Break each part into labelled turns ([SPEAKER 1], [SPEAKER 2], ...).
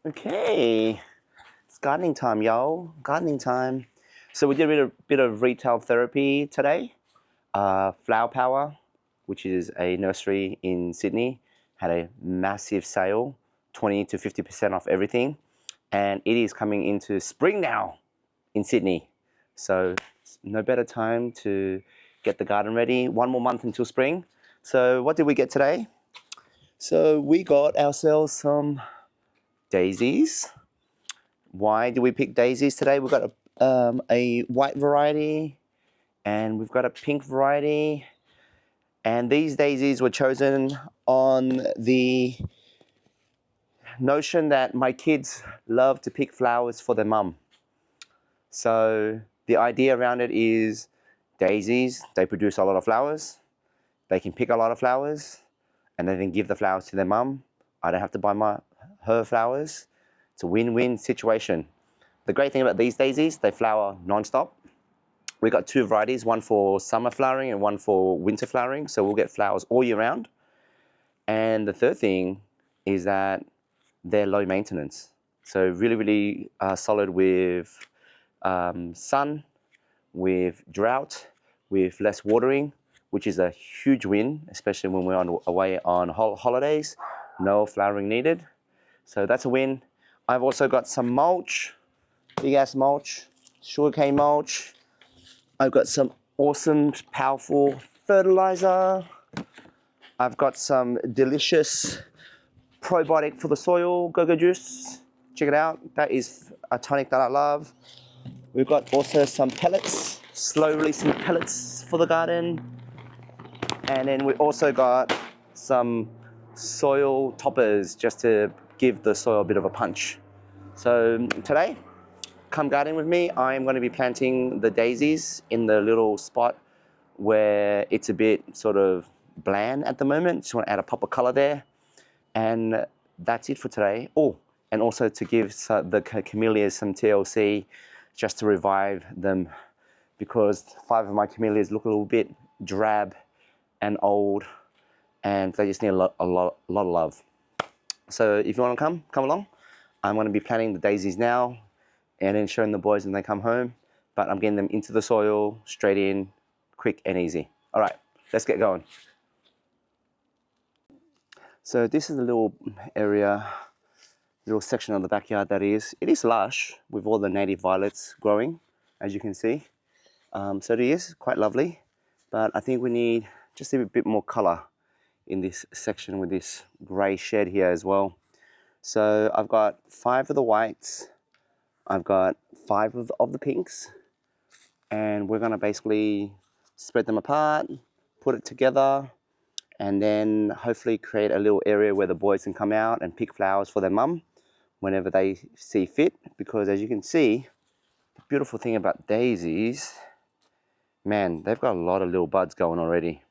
[SPEAKER 1] Okay, it's gardening time, y'all. Gardening time. So we did a bit of retail therapy today. Flower Power, which is a nursery in Sydney, had a massive sale, 20 to 50% off everything. And it is coming into spring now in Sydney. So no better time to get the garden ready. One more month until spring. So what did we get today? So we got ourselves some daisies. Why do we pick daisies today? We've got a white variety and we've got a pink variety. And these daisies were chosen on the notion that my kids love to pick flowers for their mum. So the idea around it is daisies, they produce a lot of flowers. They can pick a lot of flowers and they then give the flowers to their mum. I don't have to buy her flowers. It's a win-win situation. The great thing about these daisies, they flower non-stop. We got two varieties, one for summer flowering and one for winter flowering. So we'll get flowers all year round. And the third thing is that they're low maintenance. So really solid with sun, with drought, with less watering, which is a huge win, especially when we're away on holidays. No flowering needed. So that's a win. I've also got some mulch, big ass mulch, sugarcane mulch. I've got some awesome, powerful fertilizer. I've got some delicious probiotic for the soil, go-go juice. Check it out. That is a tonic that I love. We've got also some pellets, slow releasing pellets for the garden. And then we also got some soil toppers just to give the soil a bit of a punch. So today, come gardening with me. I'm going to be planting the daisies in the little spot where it's a bit sort of bland at the moment. Just want to add a pop of color there. And that's it for today. Oh, and also to give the camellias some TLC just to revive them because 5 of my camellias look a little bit drab and old and they just need a lot of love. So if you want to come along. I'm going to be planting the daisies now and then showing the boys when they come home. But I'm getting them into the soil, straight in, quick and easy. All right, let's get going. So this is a little area, little section of the backyard that is. It is lush with all the native violets growing, as you can see. So it is quite lovely, but I think we need just a bit more color in this section with this gray shed here as well. So I've got 5 of the whites, I've got 5 of the pinks, and we're gonna basically spread them apart, put it together, and then hopefully create a little area where the boys can come out and pick flowers for their mum whenever they see fit. Because as you can see, the beautiful thing about daisies, man, they've got a lot of little buds going already.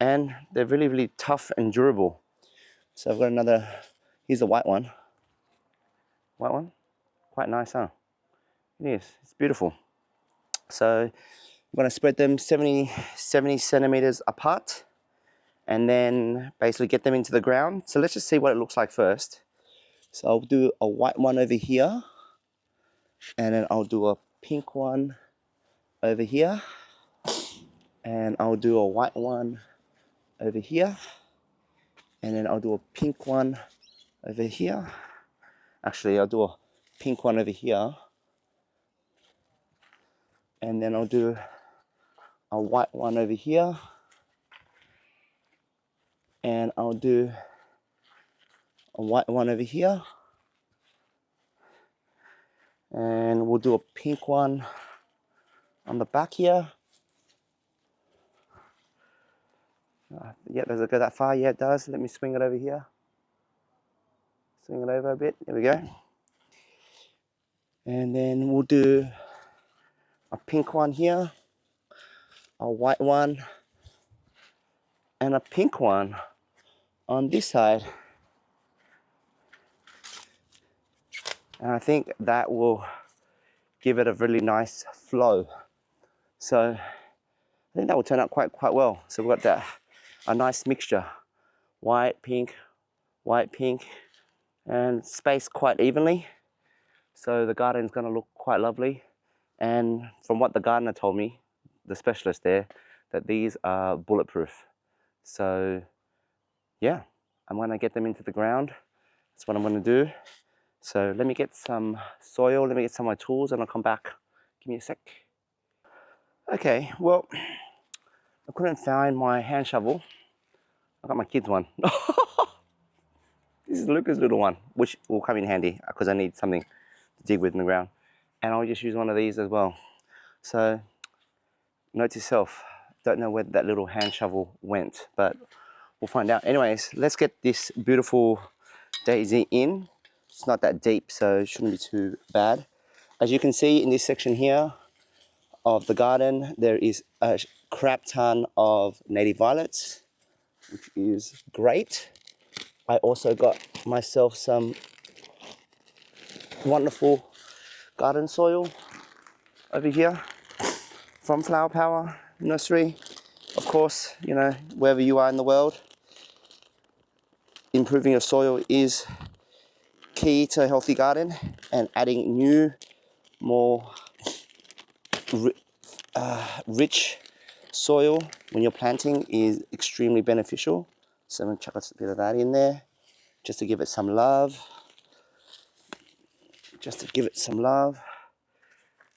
[SPEAKER 1] And they're really tough and durable. So I've got another, here's the white one. White one, quite nice, huh? It is, it's beautiful. So I'm gonna spread them 70 centimeters apart and then basically get them into the ground. So let's just see what it looks like first. So I'll do a white one over here and then I'll do a pink one over here and I'll do a white one over here and then I'll do a pink one over here. Actually, I'll do a pink one over here and then I'll do a white one over here and I'll do a white one over here and we'll do a pink one on the back here. Yeah, does it go that far? Yeah, it does. Let me swing it over here. Swing it over a bit. There we go. And then we'll do a pink one here, a white one, and a pink one on this side. And I think that will give it a really nice flow. So I think that will turn out quite well. So we've got a nice mixture, white, pink, and spaced quite evenly. So the garden's going to look quite lovely. And from what the gardener told me, the specialist there, that these are bulletproof. So yeah, I'm going to get them into the ground. That's what I'm going to do. So let me get some soil, let me get some of my tools, and I'll come back. Give me a sec. Okay, well, I couldn't find my hand shovel. I got my kid's one. This is Luca's little one, which will come in handy because I need something to dig with in the ground. And I'll just use one of these as well. So, note to self, don't know where that little hand shovel went, but we'll find out. Anyways, let's get this beautiful daisy in. It's not that deep, so it shouldn't be too bad. As you can see in this section here of the garden, there is a crap ton of native violets, which is great. I also got myself some wonderful garden soil over here from Flower Power Nursery. Of course, you know, wherever you are in the world, improving your soil is key to a healthy garden, and adding new, more rich soil when you're planting is extremely beneficial. So I'm going to chuck a bit of that in there just to give it some love.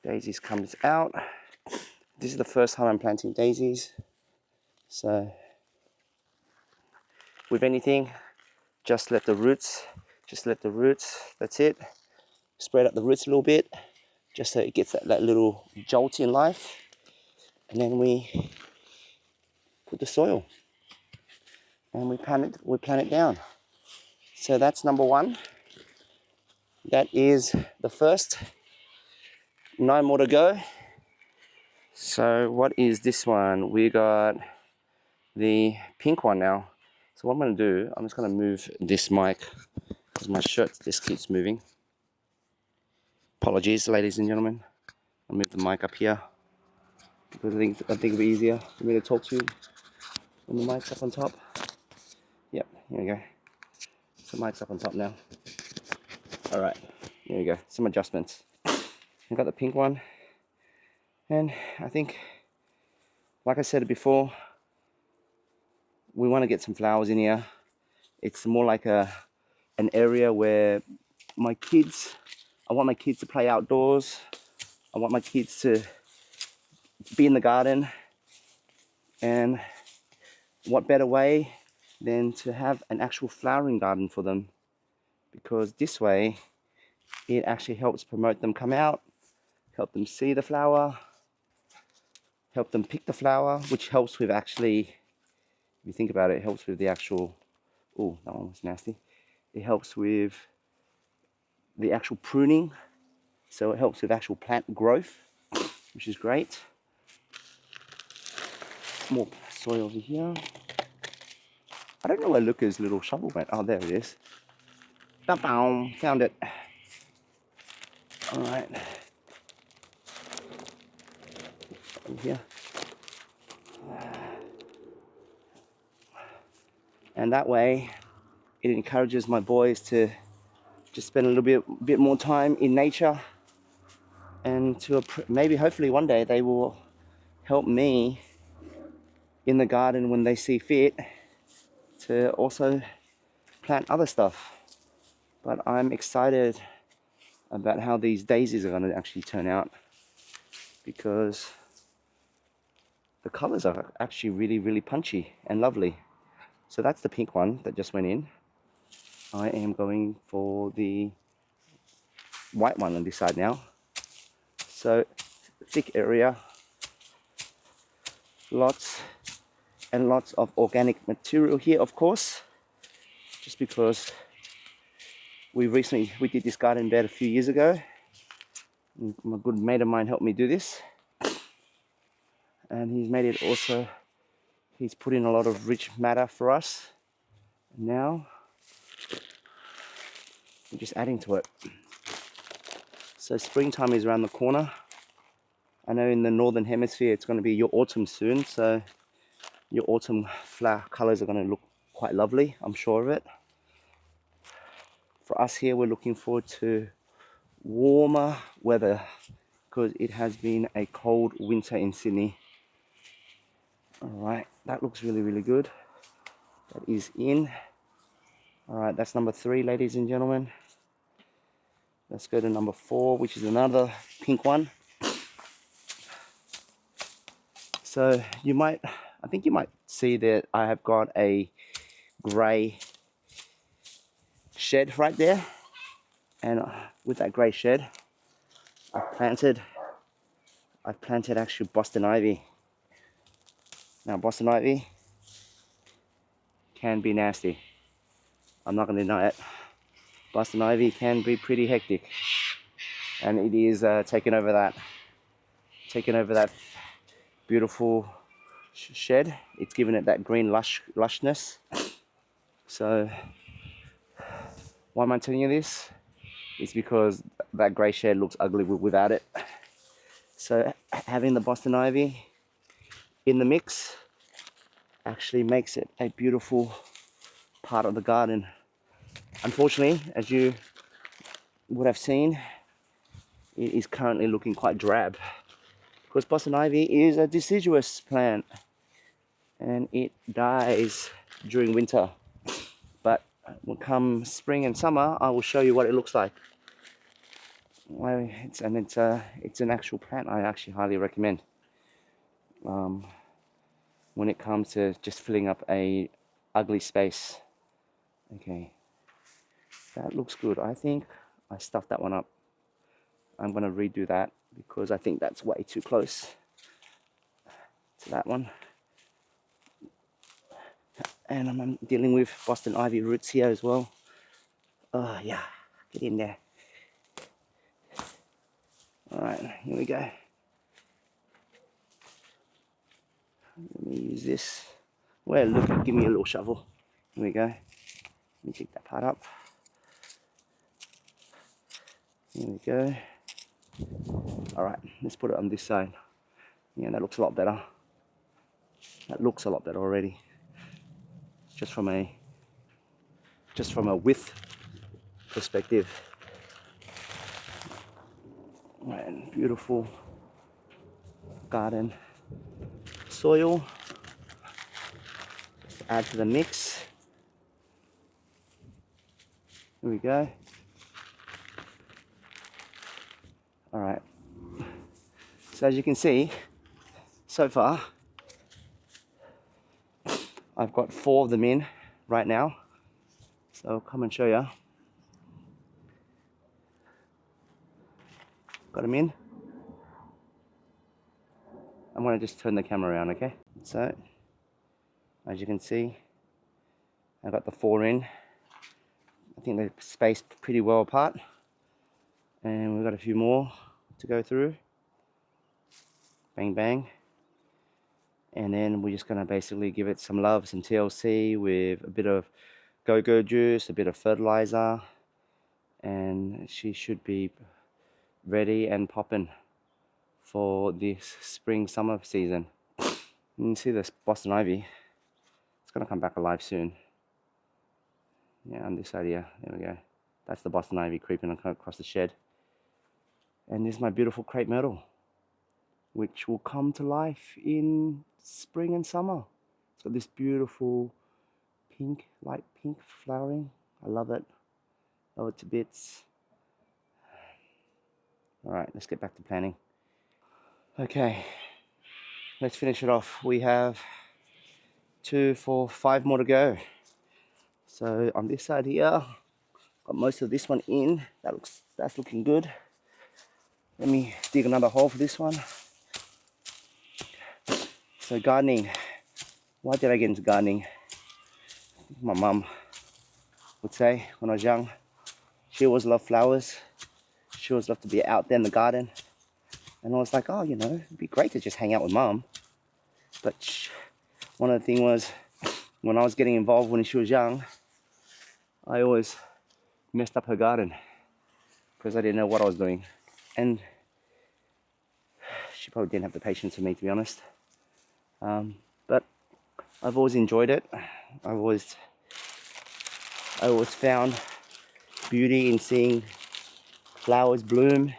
[SPEAKER 1] Daisies comes out. This is the first time I'm planting daisies. So with anything, just let the roots, that's it. Spread out the roots a little bit, just so it gets that little jolt in life. And then we put the soil and we plant it down. So that's number one. That is the first. 9 more to go. So what is this one? We got the pink one now. So what I'm going to do, I'm just going to move this mic because my shirt just keeps moving. Apologies, ladies and gentlemen. I'll move the mic up here because I think it'll be easier for me to talk to when the mic's up on top. Yep, here we go. So the mic's up on top now. Alright, here we go. Some adjustments. I've got the pink one. And I think, like I said before, we want to get some flowers in here. It's more like an area where I want my kids to play outdoors. I want my kids to be in the garden. And what better way than to have an actual flowering garden for them? Because this way, it actually helps promote them come out, help them see the flower, help them pick the flower, which helps with actually, if you think about it, it helps with the actual, oh, that one was nasty. It helps with the actual pruning. So it helps with actual plant growth, which is great. More soil over here. I don't know where Luca's little shovel went. Oh, there it is. Found it. All right. Over here. And that way, it encourages my boys to just spend a little bit more time in nature, and to maybe hopefully one day they will help me in the garden when they see fit to also plant other stuff. But I'm excited about how these daisies are going to actually turn out, because the colors are actually really, really punchy and lovely. So that's the pink one that just went in. I am going for the white one on this side now. So thick area, lots and lots of organic material here, of course, just because we did this garden bed a few years ago. My good mate of mine helped me do this, and he's made it also, he's put in a lot of rich matter for us. Now we're just adding to it. So springtime is around the corner. I know in the northern hemisphere it's going to be your autumn soon, so your autumn flower colors are going to look quite lovely, I'm sure of it. for us here, we're looking forward to warmer weather because it has been a cold winter in Sydney. All right, that looks really, really good. That is in. All right, that's number 3, ladies and gentlemen. Let's go to number 4, which is another pink one. So I think you might see that I have got a grey shed right there. And with that grey shed, I've planted actually Boston ivy. Now Boston ivy can be nasty. I'm not going to deny it. Boston ivy can be pretty hectic, and it is taking over that beautiful shed. It's given it that green lushness. So why am I telling you this? It's because that grey shed looks ugly without it. So having the Boston ivy in the mix actually makes it a beautiful part of the garden. Unfortunately, as you would have seen, it is currently looking quite drab because Boston ivy is a deciduous plant and it dies during winter. But when come spring and summer, I will show you what it looks like. It's an actual plant I actually highly recommend when it comes to just filling up a ugly space. Okay, that looks good. I think I stuffed that one up. I'm going to redo that because I think that's way too close to that one. And I'm dealing with Boston ivy roots here as well. Oh yeah, get in there. Alright, here we go. Let me use this. Well, look, give me a little shovel. Here we go. Let me pick that part up. Here we go. Alright, let's put it on this side. Yeah, that looks a lot better. That looks a lot better already. Just from a width perspective. Right, beautiful garden soil. Just add to the mix. Here we go. All right. So as you can see, so far, I've got 4 of them in right now. So I'll come and show you. Got them in. I'm going to just turn the camera around, okay? So, as you can see, I've got the 4 in. I think they're spaced pretty well apart. And we've got a few more to go through. Bang, bang. And then we're just going to basically give it some love, some TLC with a bit of go-go juice, a bit of fertilizer. And she should be ready and popping for this spring summer season. You can see this Boston ivy, it's going to come back alive soon. Yeah, on this side here, there we go. That's the Boston ivy creeping across the shed. And this is my beautiful crepe myrtle, which will come to life in spring and summer. It's got this beautiful pink, light pink flowering. I love it to bits. All right, let's get back to planting. Okay, let's finish it off. We have 2, 4, 5 more to go. So on this side here, got most of this one in. That's looking good. Let me dig another hole for this one. So gardening. Why did I get into gardening? My mum would say when I was young, she always loved flowers. She always loved to be out there in the garden. And I was like, oh, you know, it'd be great to just hang out with mum. But one of the things was, when I was getting involved when she was young, I always messed up her garden because I didn't know what I was doing. And she probably didn't have the patience for me, to be honest. But I've always enjoyed it. I always found beauty in seeing flowers bloom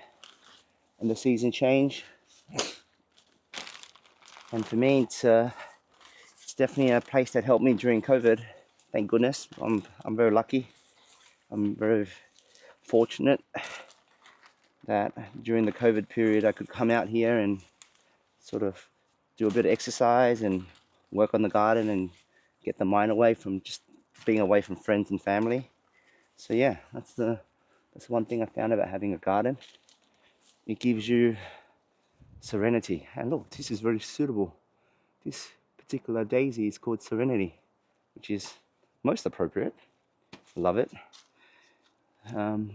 [SPEAKER 1] and the season change. And for me, it's definitely a place that helped me during COVID. Thank goodness. I'm very lucky. I'm very fortunate that during the COVID period I could come out here and sort of do a bit of exercise and work on the garden and get the mind away from just being away from friends and family. So yeah, that's one thing I found about having a garden. It gives you serenity. And look, this is very suitable. This particular daisy is called Serenity, which is most appropriate. Love it.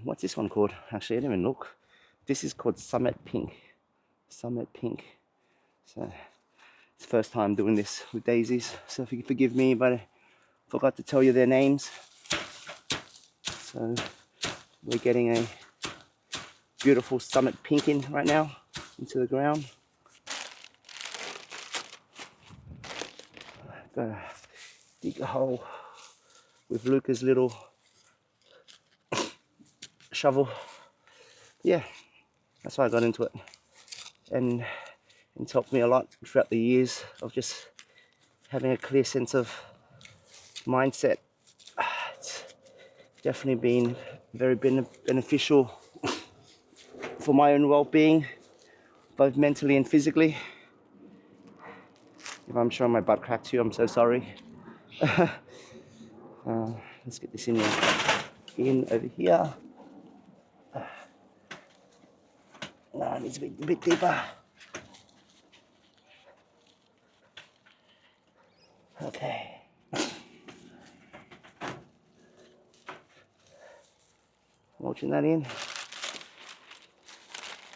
[SPEAKER 1] What's this one called? Actually, I didn't even look. This is called Summit Pink. Summit Pink. So it's the first time doing this with daisies. So if you could forgive me, but I forgot to tell you their names. So we're getting a beautiful Summit Pink in right now into the ground. Gotta dig a hole with Luca's little shovel. Yeah, that's why I got into it, and it's helped me a lot throughout the years of just having a clear sense of mindset. It's definitely been very beneficial for my own well-being, both mentally and physically. If I'm showing my butt crack to you, I'm so sorry. Let's get this in over here. No, it needs to be a bit deeper. Okay. Mulching that in.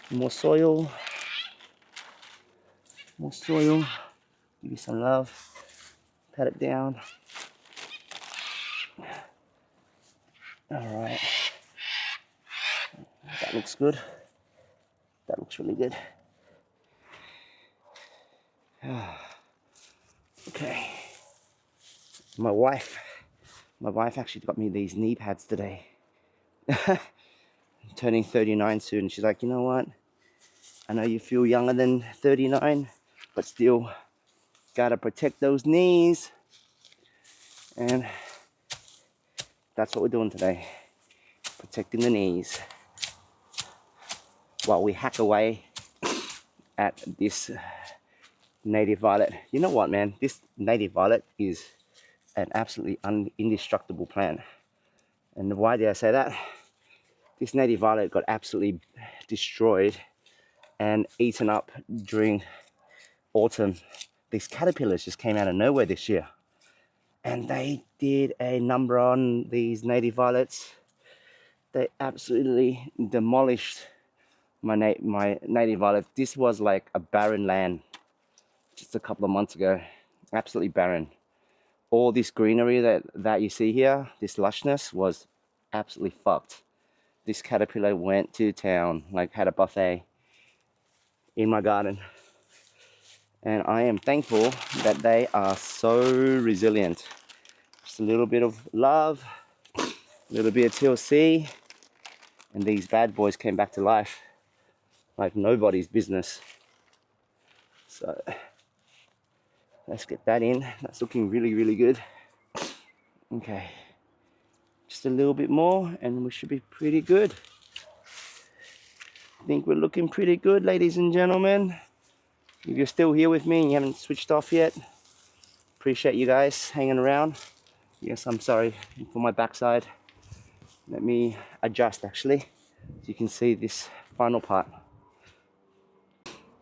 [SPEAKER 1] More soil. More soil. Give you some love. Pat it down. Alright. That looks good. That looks really good. Okay. My wife actually got me these knee pads today. I'm turning 39 soon. She's like, you know what? I know you feel younger than 39, but still gotta protect those knees. And that's what we're doing today. Protecting the knees. While we hack away at this native violet. You know what, man? This native violet is an absolutely indestructible plant. And why did I say that? This native violet got absolutely destroyed and eaten up during autumn. These caterpillars just came out of nowhere this year. And they did a number on these native violets. They absolutely demolished my native violet. This was like a barren land just a couple of months ago. Absolutely barren. All this greenery that you see here, this lushness, was absolutely fucked. This caterpillar went to town, like had a buffet in my garden. And I am thankful that they are so resilient. Just a little bit of love, a little bit of TLC, and these bad boys came back to life like nobody's business. So let's get that in. That's looking really, really good. Okay, just a little bit more and we should be pretty good. I think we're looking pretty good, ladies and gentlemen. If you're still here with me and you haven't switched off yet, appreciate you guys hanging around. Yes, I'm sorry for my backside. Let me adjust actually, so you can see this final part.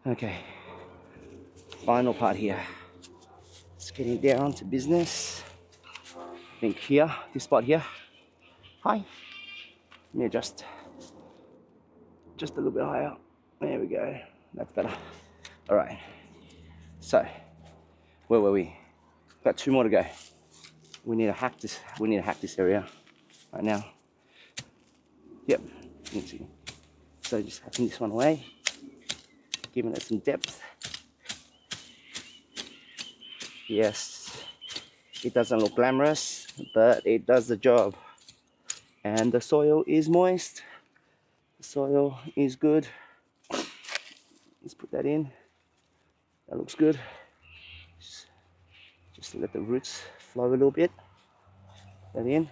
[SPEAKER 1] Okay, final part here. It's getting down to business. I think here, this spot here. Hi. Let me adjust just a little bit higher. There we go. That's better. All right. So, where were we? Got 2 more to go. We need to hack this. We need to hack this area right now. Yep. So just hacking this one away, giving it some depth. Yes, it doesn't look glamorous, but it does the job. And the soil is moist. The soil is good. Let's put that in. That looks good. Just let the roots flow a little bit. That in.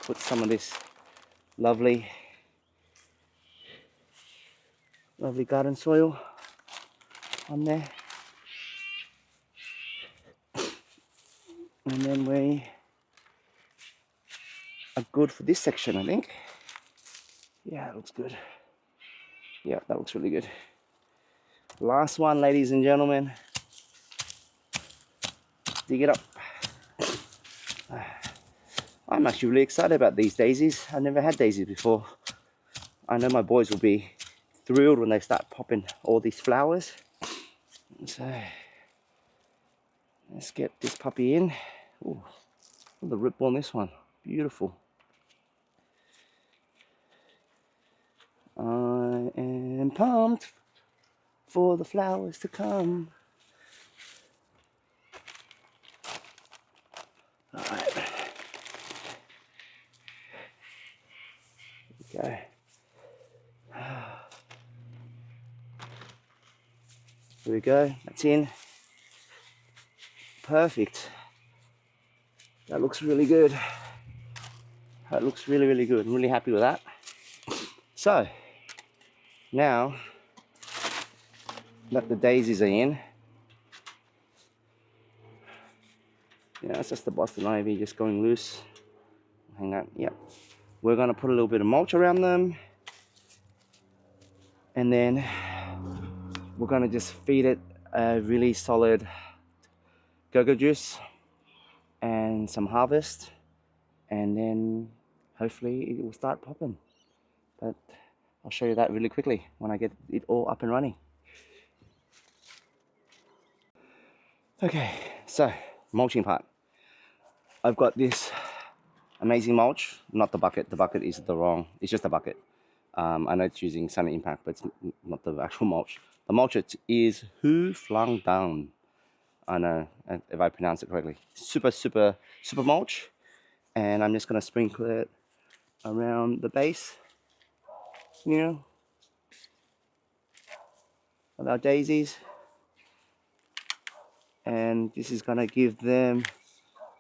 [SPEAKER 1] Put some of this lovely garden soil on there. And then we are good for this section, I think. Yeah, that looks good. Yeah, that looks really good. Last one, ladies and gentlemen. Dig it up. I'm actually really excited about these daisies. I've never had daisies before. I know my boys will be thrilled when they start popping all these flowers. So let's get this puppy in. Ooh, look at the ripple on this one. Beautiful. I am pumped for the flowers to come. All right. Go. Here we go. That's in. Perfect. That looks really good. That looks really, really good. I'm really happy with that. So now that the daisies are in, yeah, it's just the Boston ivy just going loose. Hang on. Yep. We're gonna put a little bit of mulch around them, and then we're gonna just feed it a really solid go-go juice and some harvest, and then hopefully it will start popping. But I'll show you that really quickly when I get it all up and running. Okay, so mulching part. I've got this amazing mulch, not the bucket. The bucket is the wrong, it's just a bucket. I know it's using Sun Impact, but it's not the actual mulch. The mulch is Who Flung Down. I know if I pronounce it correctly. Super mulch. And I'm just gonna sprinkle it around the base, you know, of our daisies. And this is gonna give them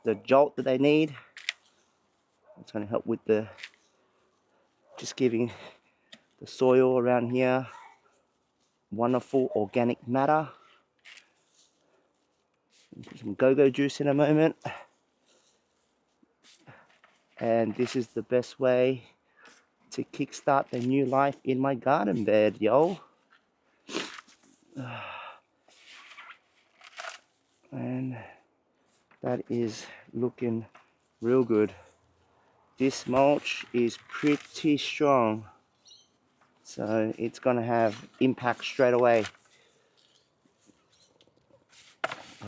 [SPEAKER 1] the jolt that they need. It's gonna help with the just giving the soil around here wonderful organic matter. Put some go-go juice in a moment. And this is the best way to kickstart the new life in my garden bed, yo. And that is looking real good. This mulch is pretty strong, so it's gonna have impact straight away.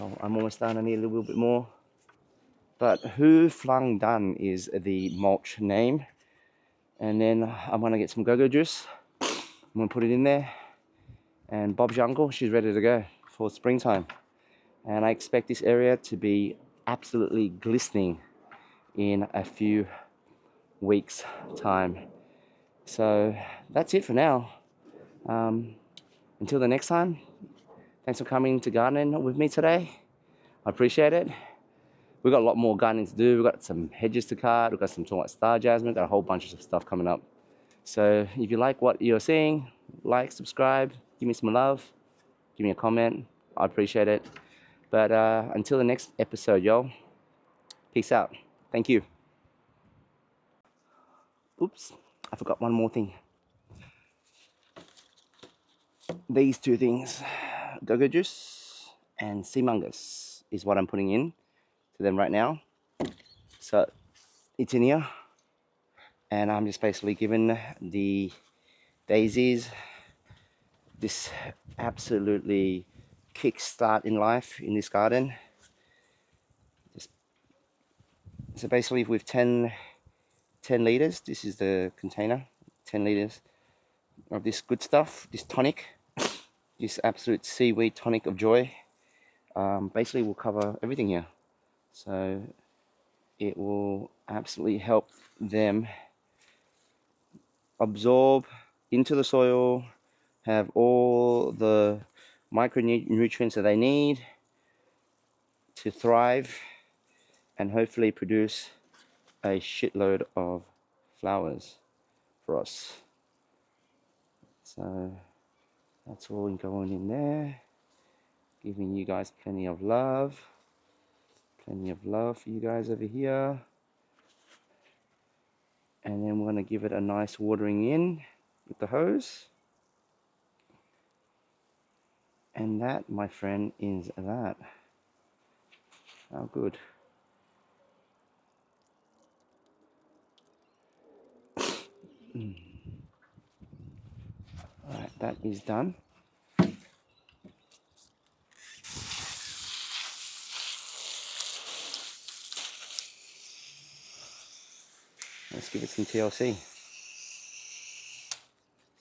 [SPEAKER 1] Oh, I'm almost done. I need a little bit more. But Who Flung Done is the mulch name. And then I'm gonna get some go-go juice. I'm gonna put it in there. And Bob's your uncle, she's ready to go for springtime. And I expect this area to be absolutely glistening in a few weeks time. So that's it for now. Until the next time, thanks for coming to gardening with me today. I appreciate it. We've got a lot more gardening to do. We've got some hedges to cut. We've got some star jasmine. Got a whole bunch of stuff coming up. So if you like what you're seeing, like, subscribe, give me some love, give me a comment. I appreciate it. But until the next episode, y'all, peace out. Thank you. Oops, I forgot one more thing. These two things, go-go juice and sea mungus, is what I'm putting in to them right now. So it's in here, and I'm just basically giving the daisies this absolutely kickstart in life in this garden. So basically with 10 litres, this is the container, 10 litres of this good stuff, this tonic, this absolute seaweed tonic of joy. Basically will cover everything here. So it will absolutely help them absorb into the soil, have all the micronutrients that they need to thrive, and hopefully produce a shitload of flowers for us. So that's all going in there, giving you guys plenty of love for you guys over here. And then we're going to give it a nice watering in with the hose. And that, my friend, is that. How good. Alright, that is done. Let's give it some TLC.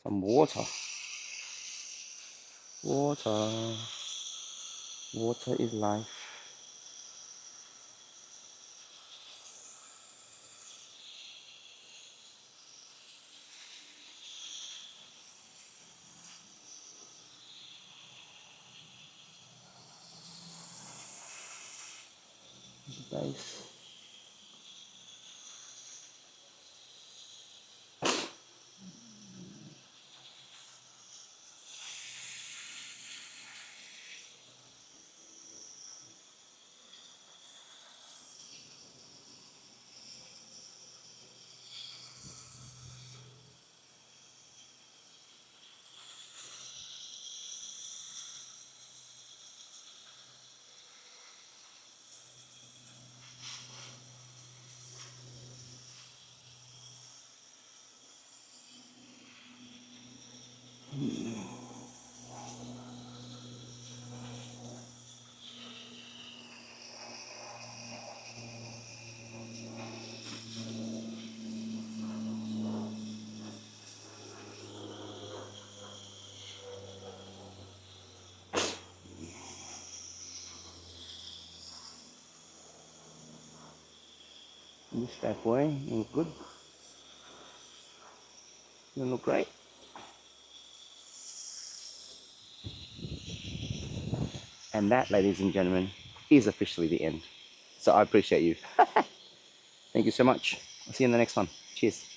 [SPEAKER 1] Some water. Water. Water is life. The base. This bad boy, you look good. You look great. And that, ladies and gentlemen, is officially the end. So I appreciate you. Thank you so much. I'll see you in the next one. Cheers.